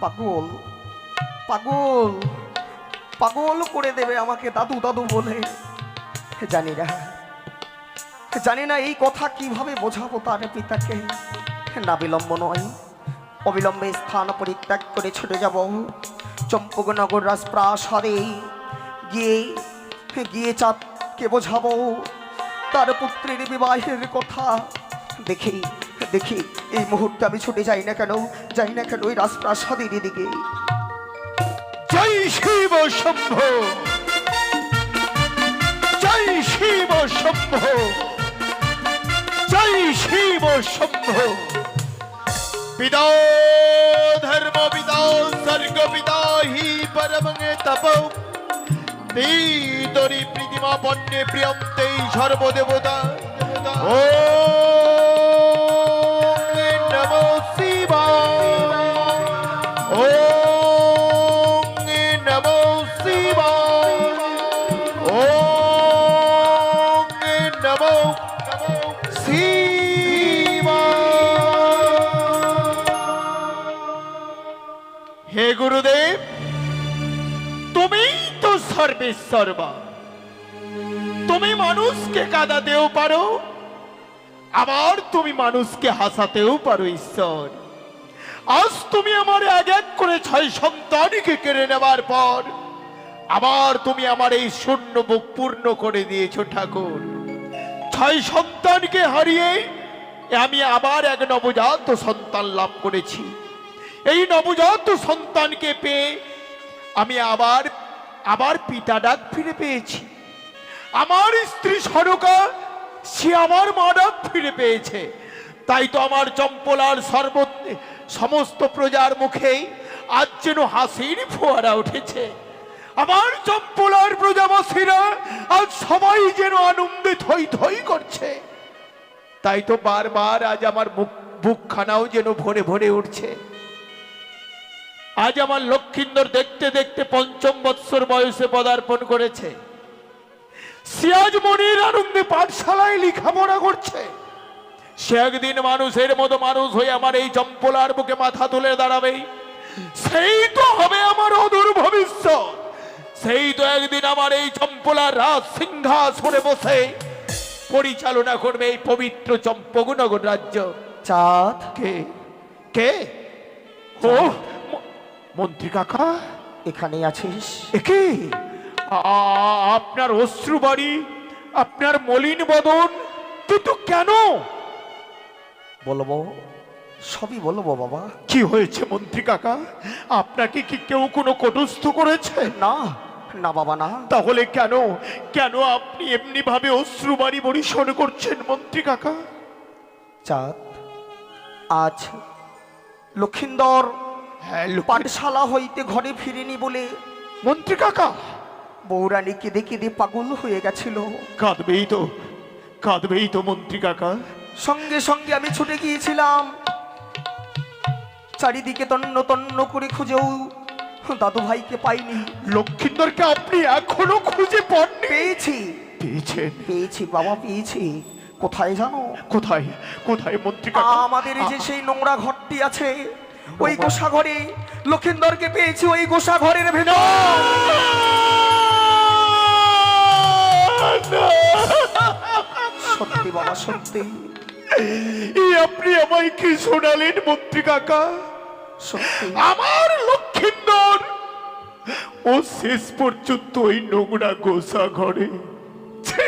পাগল পাগল পাগল করে দেবে আমাকে দাদু দাদু বলে। জানি না এই কথা কিভাবে বোঝাবো তার পিতাকে। না বিলম্ব নয়, অবিলম্বে স্থান পরিত্যাগ করে ছুটে যাব চম্পকনগর রাজপ্রাসাদে। গিয়ে গিয়ে চাঁদকে বোঝাবো তার পুত্রের বিবাহের কথা। দেখি দেখি এই মুহূর্তে আমি ছুটে যাই না কেন ওই রাজপ্রাসাদের দিকে। জয় শিব শম্ভ, জয় শিব শম্ভ, জয় শিব শম্ভ। পিতা ধর্ম পিতা স্বর্গ পিতা হি পরম তপ তরি প্রীতিমা পণ্যে প্রিয়ন্তে সর্বদেবতা। ও নমো শিবায়, ও নমো শিবায়, ও নমো শিবায়। হে গুরুদেব, তুমি তো সর্বেশ্বরবা, তুমি মানুষকে কাঁদাতেও পারো, আবার তুমি মানুষকে হাসাতেও পারো ঈশ্বর। আজ তুমি আমার এক এক করে 6 সন্তানকে কেড়ে নেবার পর আবার তুমি আমার এই শূন্য বুক পূর্ণ করে দিয়েছো ঠাকুর। 6 সন্তানকে হারিয়ে আমি আবার এক নবজাত সন্তান লাভ করেছি। এই নবজাত সন্তানকে পেয়ে আমি আবার পিতা ডাক ফিরে পেয়েছি। আমার স্ত্রী সরকা সে আমার মা ডাক ফিরে পেয়েছে। তাই তো আমার চম্পলার সমস্ত প্রজার মুখেই আজ যেন হাসির ফোয়ারা উঠেছে। আমার চম্পলার প্রজাবাসীরা আজ সবাই যেন আনন্দে থই থই করছে। তাই তো বারবার আজ আমার বুকখানাও যেন ভরে ভরে উঠছে। আজ আমার লক্ষিন্দর দেখতে দেখতে ৫ম বৎসর বয়সে পদার্পণ করেছে। সে আজ মনির আনন্দে পাঠশালায় লেখাপড়া করছে। সে একদিন মানুষের মতো মানুষ হয়ে আমার এই চম্পলার বুকে মাথা তুলে দাঁড়াবে। সেই তো হবে আমার অদূর ভবিষ্যৎ। সেই তো একদিন আমার এই চম্পলার রাজ সিংহাসনে বসে পরিচালনা করবে এই পবিত্র চম্পকনগর রাজ্য। চাঁদ, কে কে ও মন্ত্রী কাকা, এখানে আছিস? একে আপনার অশ্রু বাড়ি, আপনার মলিন বদন, কিন্তু কেন? বলবো, সবই বলবো বাবা। কি হয়েছে মন্ত্রী কাকা? আপনাকে কি কেউ কোনো কটস্থ করেছে? না না বাবা, না। তাহলে কেন কেন আপনি এমনি ভাবে অশ্রু বাড়ি বরিশন করছেন মন্ত্রী কাকা? চাঁদ, আজ লক্ষিন্দর হ্যাঁ পাঠশালা হইতে ঘরে ফিরেনি বলে মন্ত্রী কাকা বৌরানী কেঁদে কেঁদে পাগল হয়ে গেছিল। কাঁদবেই তো মন্ত্রী কাকা। সঙ্গে সঙ্গে আমি ছুটে গিয়েছিলাম, চারিদিকে তন্ন তন্ন করে খুঁজেও দাদু ভাইকে পাইনি। লক্ষিন্দরকে আপনি এখনো খুঁজে পাননি? পেয়েছি, পেয়েছেন? পেয়েছি বাবা, পেয়েছি। কোথায় জানো? কোথায় কোথায় মন্ত্রী কাকা? আমাদের এই যে সেই নোংরা ঘরটি আছে, ওই গোসা ঘরে লক্ষিন্দরকে পেয়েছি, ওই গোসা ঘরের ভেতর। সত্যি বাবা, সত্যি। এই আপনি আমায় কি শোনালেন মন্ত্রী কাকা? সত্যি আমার লক্ষিন্দর ও শেষ পর্যন্ত ওই নোংরা গোসা ঘরে। ছি,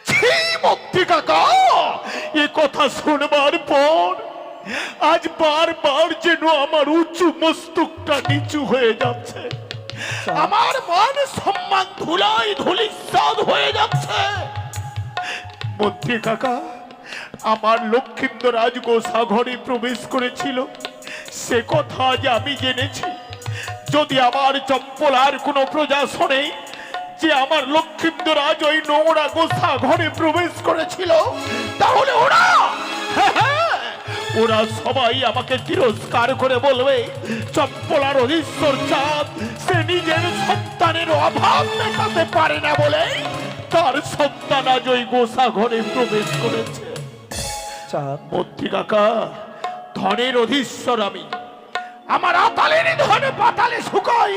ছি মন্ত্রী কাকা, এ কথা শোনবার পর আজ বারবার যেন আমার উঁচু মস্তকটা নিচু হয়ে যাচ্ছে। আমার মান সম্মান ধুলাই ধুলিস্যাৎ হয়ে যাচ্ছে। মন্ত্রী কাকা, আমার লক্ষিন্দর আজ গোসা ঘরে প্রবেশ করেছিল, সে কথা আজ আমি জেনেছি। যদি আমার চম্পলার কোনো প্রজা শোনে যে আমার লক্ষিন্দর আজ ওই নোংরা গোসা ঘরে প্রবেশ করেছিল, তাহলে ওরা সবাই আমাকে তিরস্কার করে বলবে চম্পলার অধীশ্বর চাঁদ সে নিজের সন্তানের অভাব মেটাতে পারে না বলে তার সন্তান আজ ওই গোসা ঘরে প্রবেশ করেছে। চাঁদ, মন্ত্রী কাকা, ধনের অধীশ্বর আমি। আমার আতালের ধনে পাতালে শুকাই,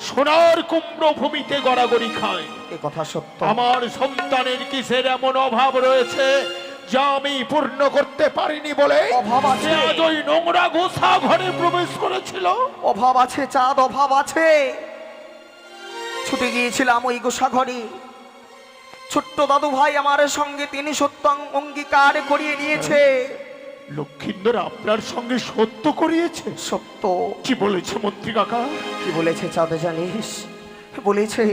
সোনার কুমড়ো ভূমিতে গড়াগড়ি খায়। এ কথা সত্য। আমার সন্তানের কিসের এমন অভাব রয়েছে যা আমি পূর্ণ করতে পারিনি বলে অভাব আছে। সে আজ ওই নোংরা গোসা ঘরে প্রবেশ করেছিল। অভাব আছে চাঁদ, অভাব আছে। ছুটে গিয়েছিলাম ওই গোসা ঘরে, ছোট্ট দাদু ভাই আমার সঙ্গে তিনি সত্য অঙ্গীকার করিয়ে নিয়েছে। লক্ষিন্দর আপনার সঙ্গে সত্য করিয়েছে? সত্য। কি বলেছে মন্ত্রী কাকা? কি বলেছে চাঁদ জানিস? বলেছে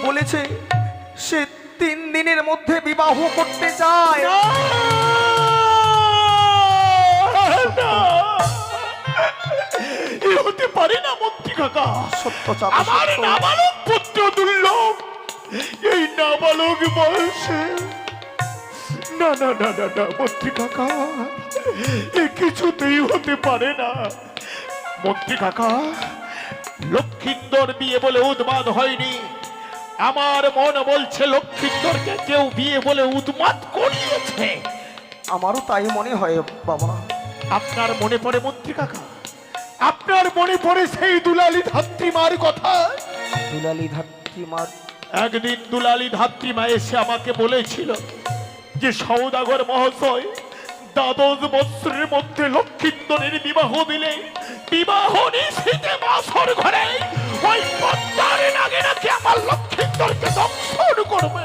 বলেছে সে 3 দিনের মধ্যে বিবাহ করতে চায়। না, এ হতে পারে না মন্ত্রী কাকা। সত্য চাঁদ, আমার সত্য। নাবালক পুত্র দুর্লভ, এই নাবালক বয়সে। না না না না না মন্ত্রী কাকা, এ কিছুতেই হতে পারে না। মন্ত্রী কাকা, লক্ষিন্দর বিয়ে বলে উন্মাদ হয়নি। আমার মন বলছে লক্ষিন্দরকে কেউ বিয়ে বলে উন্মাদ করিয়েছে। আমারও তাই মনে হয় বাবা। আপনার মনে পড়ে মন্ত্রী কাকা, আপনার মনে পড়ে সেই দুলালী ধাত্রীমার কথা? দুলালী ধাত্রীমার? একদিন দুলালী ধাত্রীমা এসে আমাকে বলেছিল যে সওদাগর মহাশয়, 12 বৎসরের মধ্যে লক্ষিন্দরের বিবাহ দিলে বিবাহ নিশীথে বাসর ঘরে ওই পদ্মার নাগে নাকি আমার লক্ষিন্দরকে দংশন করবে।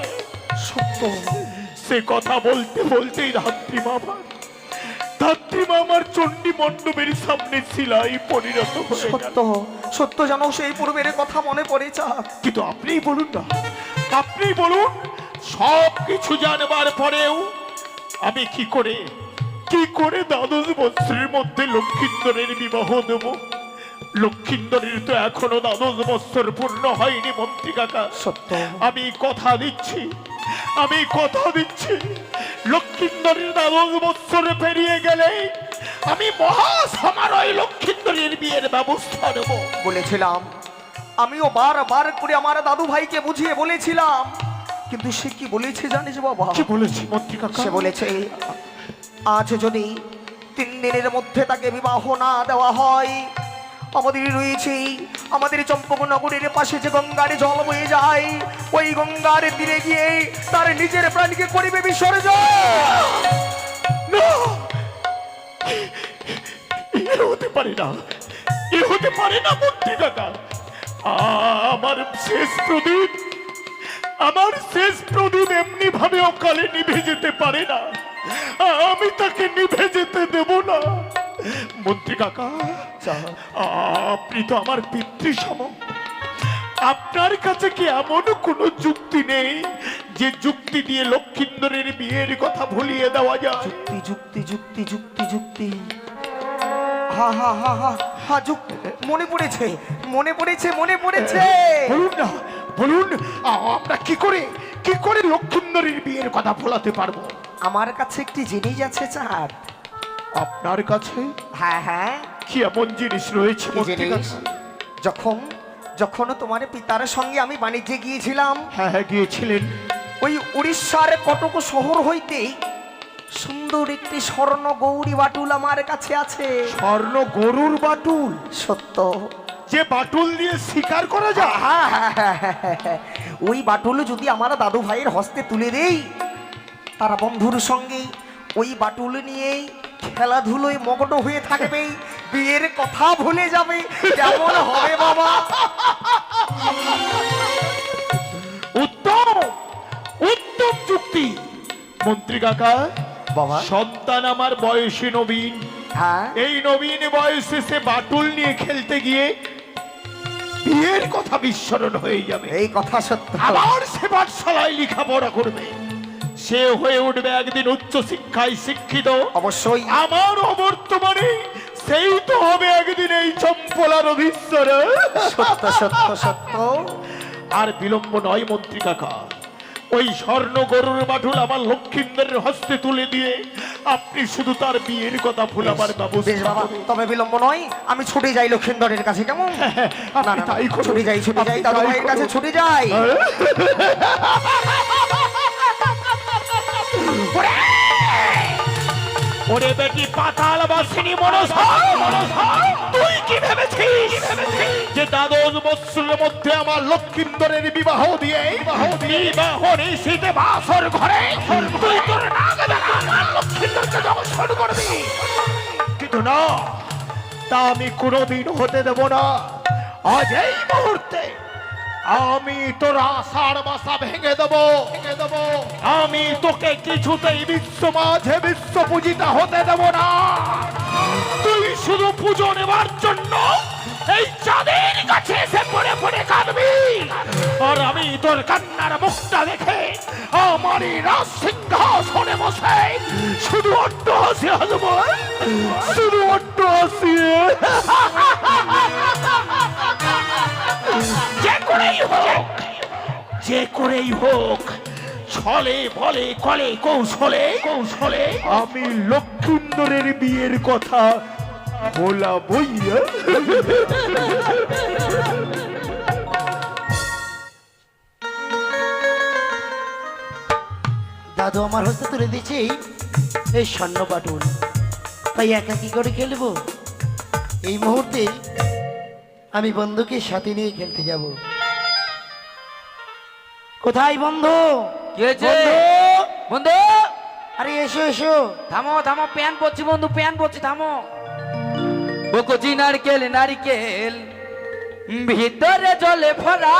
সত্য। সে কথা বলতে বলতেই ধাত্রীমা আমার চণ্ডী মণ্ডপের সামনে শিলাই পরিণত হয়ে সত্য গেল। সত্য জানো, সেই পূর্বের কথা মনে পড়ে চাঁদ। কিন্তু আপনি বলুন না, আপনি বলুন, সব কিছু জানবার পরেও আমি কি করে 12 বৎসরের মধ্যে লক্ষিন্দরের বিবাহ দেব? লক্ষিন্দরের তো এখনো 12 বৎসর পূর্ণ হয়নি মন্ত্রী কাকা। সত্য। আমি কথা দিচ্ছি লক্ষিন্দরের 12 বৎসর পেরিয়ে গেলে আমি মহা সমারোহে লক্ষিন্দরের বিয়ের ব্যবস্থা নেব। বলেছিলাম, আমিও বারবার করে আমার দাদু ভাইকে বুঝিয়ে বলেছিলাম, কিন্তু সে কি বলেছে জানিস বাবা? কি বলেছি মন্ত্রী কাকা? সে বলেছে আজ যদি 3 দিনের মধ্যে তাকে বিবাহ না দেওয়া হয়, আমাদের রয়েছে আমাদের চম্পকনগরের পাশে যে গঙ্গার জল বয়ে যায়, ওই গঙ্গার তীরে গিয়ে তার নিজের প্রাণীকে করিবে বিসর্জন। না, এ হতে পারে না, এ হতে পারে না মন্ত্রী কাকা। আমার শেষ প্রদীপ, আমার শেষ প্রদীপ এমনি ভাবে অকালে নিভে যেতে পারে না। আমি তাকে নিভে যেতে দেব না মন্ত্রী কাকা। আপনি তো আমার পিতৃসম, আপনার কাছে কি এমন কোনো যুক্তি নেই যে যুক্তি দিয়ে লক্ষিন্দরের বিয়ের কথা ভুলিয়ে দেওয়া যায়? যুক্তি যুক্তি যুক্তি যুক্তি যুক্তি, হা হা হা হা হা, যুক্তি মনে পড়েছে, মনে পড়েছে, মনে পড়েছে। বলুন না, বলুন, আমরা কি করে লক্ষিন্দরের বিয়ের কথা ভোলাতে পারবো? আমার কাছে একটি জিনিস আছে চাঁদ। আপনার কাছে হ্যাঁ হ্যাঁ, কি এমন জিনিস রয়েছে কি মন্ত্রী জিনিস? কাকা? যখন তোমার পিতার সঙ্গে আমি বাণিজ্যে গিয়েছিলাম, হ্যাঁ হ্যাঁ, গিয়েছিলেন। ওই উড়িষ্যার কটক শহর হইতে সুন্দর একটি স্বর্ণ গৌরী বাটুল আমার কাছে আছে। স্বর্ণ গরুর বাটুল? সত্য। যে বাটুল দিয়ে শিকার করা যায়? হ্যাঁ, হ্যাঁ, হ্যাঁ, হ্যাঁ, হ্যাঁ। ওই বাটুল যদি আমার দাদু ভাইয়ের হস্তে তুলে দেই, তারা বন্ধুর সঙ্গে ওই বাটুল নিয়েই খেলাধুলোয় মগ্ন হয়ে থাকবে, বিয়ের কথা ভুলে যাবে। কেমন হবে বাবা? উত্তম, উত্তম যুক্তি মন্ত্রী কাকা। বাবা, সন্তান আমার বয়সে নবীন, হ্যাঁ, এই নবীন বয়সে সে বাটুল নিয়ে খেলতে গিয়ে বিয়ের কথা বিস্মরণ হয়ে যাবে। এই কথা সত্য। আবার সে পাঠশালায় লেখাপড়া করবে, সে হয়ে উঠবে একদিন উচ্চ শিক্ষায় শিক্ষিত। অবশ্যই। আমার অবর্তমানে সেই তো হবে একদিন এই চম্পলার অভিশ্বর। সত্য সত্য সত্য। আর বিলম্ব নয় মন্ত্রী কাকা, ওই স্বর্ণ গরুর বাটুল আমার লক্ষিন্দরের হস্তে তুলে দিয়ে আপনি শুধু তার বিয়ের কথা ভুলাবার বেশ ব্যবস্থা বাবা, করুন। তবে বিলম্ব নয়, আমি ছুটে যাই লক্ষিন্দরের কাছে। কেমন? আপনি না, না, তাই করুন। ছুটে যাই, ছুটে যাই, আপনি দাদু তাই ভাইয়ের কাছে করুন। ছুটে যাই। ওরে বেটি পাতাল বাসিনী মনসা, তুই কি ভেবেছিস যে দ্বাদশ বৎসরের মধ্যে আমার লক্ষিন্দরের বিবাহ দিয়ে বিবাহ নিশীতে বাসর ঘরে তুই তোর নাগ দ্বারা আমার লক্ষিন্দরকে দংশন করবি? কিন্তু না, তা আমি কোনোদিন হতে দেব না। আজ এই মুহূর্তে আমি তোর আশার বাসা ভেঙে দেবো। আমি তোকে কিছুতেই বিশ্ব মাঝে বিশ্ব পূজিতা হতে দেব না। তুই শুধু পুজো নেবার জন্য এই চাঁদের কাছে এসে পড়ে পড়ে কাঁদবি, আর আমি তোর কান্নার মুখটা দেখে আমারই রাজ সিংহাসনে বসে শুধু অট্ট হাসি হাসবো, শুধু অট্ট হাসি। যে করেই হোক, ছলে বলে কলে কৌশলে কৌশলে আমি লক্ষিন্দরের বিয়ের কথা বলাবই। দাদু আমার হস্তে তুলে দিয়েছে এই স্বর্ণ বাটুল, তাই একা কি করে খেলবো? এই মুহূর্তে আমি বন্ধুকে সাথে নিয়ে খেলতে যাব। কোথায় বন্ধু? কি হয়েছে বন্ধু? আরে এসো এসো। থামো থামো, প্যান পড়ছি বন্ধু, প্যান পড়ছি, থামো। বকচি নারকেল নারকেল ভিতরে জলে ভরা,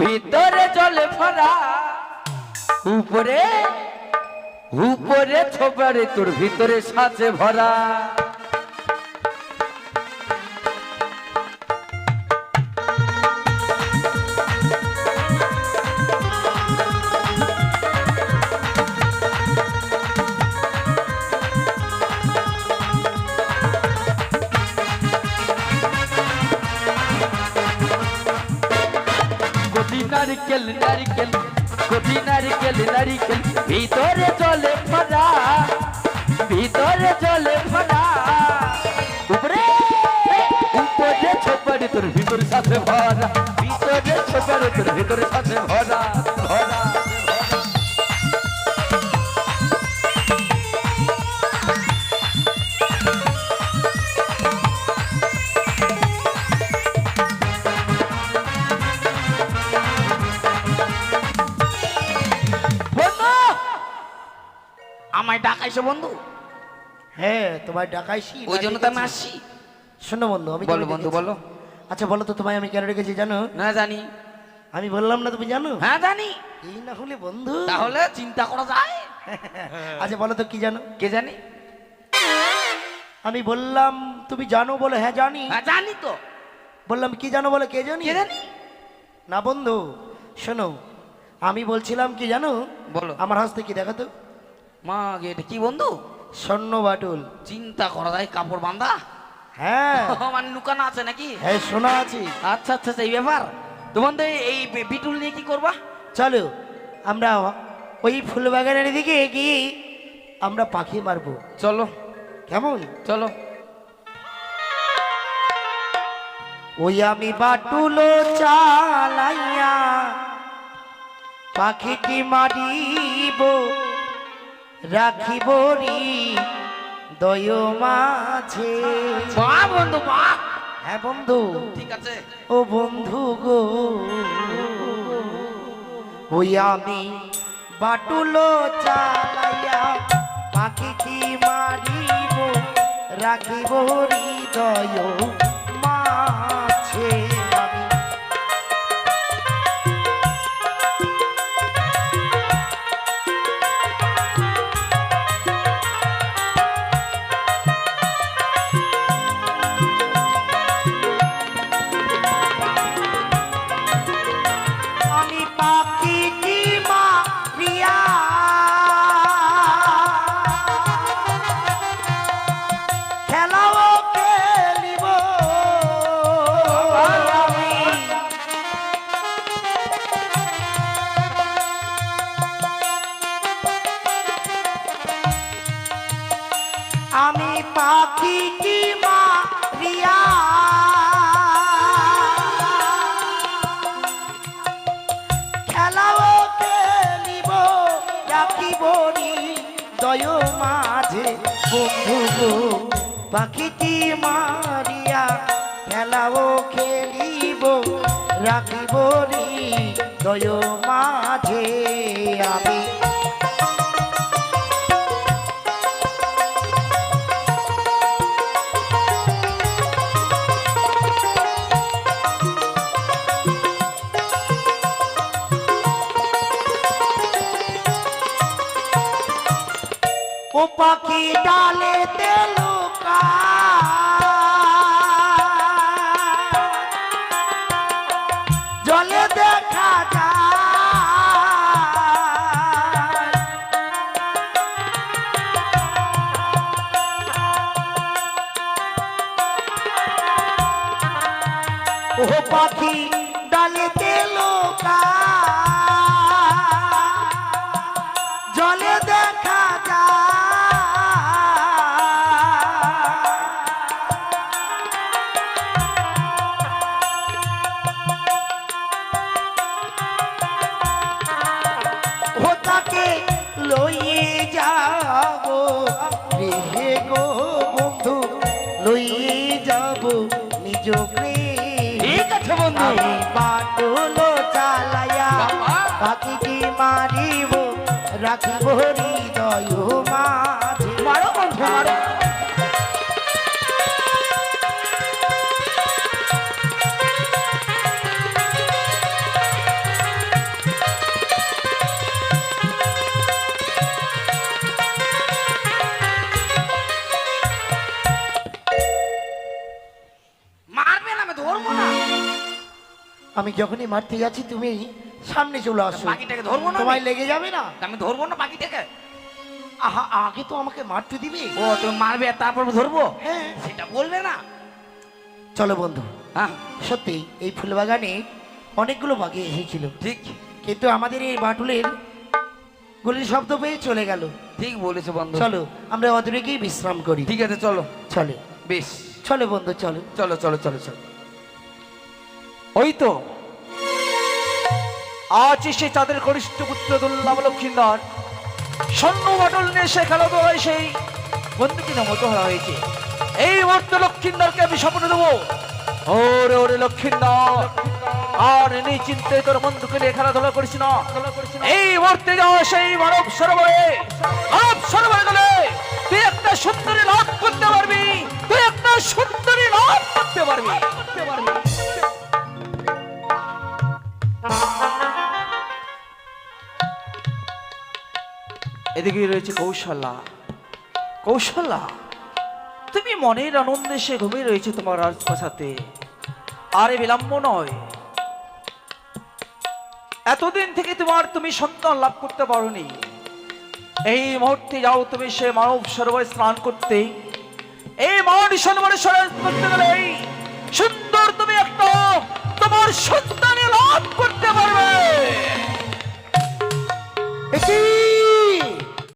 ভিতরে জলে ভরা, উপরে উপরে ছোপারে তোর ভিতরে সাজে ভরা। নারকেল নারকেল কোটি নারকেল নারকেল ভিতরে জলে ভরা, ভিতরে জলে ভরা উপরে উপরে ছোপড়ে তোর ভিতর সাথে ভরা ভিতরে ছোপড়ে তোর ভিতর সাথে ভরা ভরা বন্ধু আমায় ডাকাইছো বন্ধু হ্যাঁ তোমার ডাকাইছি ওই জন্য তো আমি আসছি শোনো বন্ধু আমি বলো তোমায় বন্ধু ডেকেছি। বলো আচ্ছা বলো তো তোমায় আমি কেন রেখেছি জানো? না জানি আমি বললাম না তুমি জানো? হ্যাঁ জানি এই না হলে বন্ধু। তাহলে চিন্তা করা যায় আচ্ছা বলো তো কি জানো? কে জানি আমি বললাম তুমি জানো বলে হ্যাঁ জানি। হ্যাঁ জানি তো বললাম কি জানো বলে কে জানি? কে জানি না বন্ধু শোনো, আমি বলছিলাম কি জানো? বলো আমার হাসতে কি দেখো তো, মা এটা কি বন্ধু স্বর্ণ বাটুল। চিন্তা করা যায় কাপড় বাঁধা হ্যাঁ মানে লুকানো আছে নাকি হ্যাঁ শোনা আছে। আচ্ছা আচ্ছা আচ্ছা, এই ব্যাপার তো বন্ধু এই বিটুল নিয়ে কি করবা চলো আমরা ওই ফুল বাগানের দিকে গিয়ে আমরা পাখি মারবো, চলো কেমন? চলো ওই আমি বাটুলো চালাইয়া পাখিটি মারিব রাখিব রি দয় মাঝে। বাহ বন্ধু বাহ হ্যাঁ বন্ধু, ঠিক আছে ও বন্ধু গো, ওই আমি বাটুলো চালাইয়া পাখিটি মারিব রাখিব হৃদয় মাঝে। আমি আমি পাখিটি মারিয়া খেলাও খেলিব আমি। আমি পাখিটি মারিয়া খেলাও খেলিব রাখিব দয় মাঝে। বন্ধু গো পাখিটি মারিয়া খেলাও খেলিব রাখিব দয় মাঝে। আমি ও পাখি ডালে তেলুকা জলে দেখা যায়। ও পাখি ডালে তেলুকা জলে দেখা যায়। ও তাকে লইয়ে যাব রে গো বন্ধু, লইয়ে যাব নিজ গৃহে। ঠিক আছে বন্ধু আমি বাটুলো চালাইয়া বাবা। পাখিটি মারিব রাখিব হৃদয় মাঝে। মারো বন্ধু মারো মারবে না আমি ধরবো না আমি যখনই মারতে যাচ্ছি তুমি সামনে চলে আসো, পাখিটাকে ধরবো না তোমায় আমি? লেগে যাবে না? আমি ধরবো না পাখিটাকে আহা আগে তো আমাকে মারতে দিবে। ও তুমি মারবে আর তারপর ধরবো হ্যাঁ সেটা বলবে না চলো বন্ধু, হ্যাঁ সত্যি এই ফুলবাগানে অনেকগুলো পাখি এসেছিল, ঠিক কিন্তু আমাদের এই বাটুলের গুলির শব্দ পেয়ে চলে গেল। ঠিক বলেছো বন্ধু। চলো আমরা অদূরে গিয়ে বিশ্রাম করি। ঠিক আছে চলো। চলে বেশ, চলে বন্ধু চলো। চলো চলো চলো চলো। ওই তো আজ সে চাঁদের কনিষ্ঠ পুত্র দুর্লভ লক্ষিন্দর স্বর্ণ বাটল নিয়ে সে খেলাধুলায় সেই বন্ধুকে মতো হওয়া হয়েছে। এই মুহূর্তে লক্ষিন্দরকে আমি স্বপ্ন দেবো, ওরে ওরে লক্ষিন্দর, আর নিশ্চিন্তে তোর বন্ধুকে নিয়ে খেলাধুলা করিস না। এই মুহূর্তে যাও সেই মানব সরোবরে, মানব সরোবরে গেলে তুই একটা সুন্দরী লাভ করতে পারবি, তুই একটা সুন্দরী লাভ করতে পারবি। এদিকে রয়েছে কৌশলা। কৌশলা, তুমি মনের আনন্দে সে ঘুমিয়ে রয়েছে তোমার রাজপ্রাসাদে। আরে বিলম্ব নয়, এতদিন থেকে তুমি সন্তান লাভ করতে পারোনি। এই মুহূর্তে যাও তুমি সে মানব সরোবরে স্নান করতে। এই মানব সরোবরে স্নান করতে গেলে সুন্দর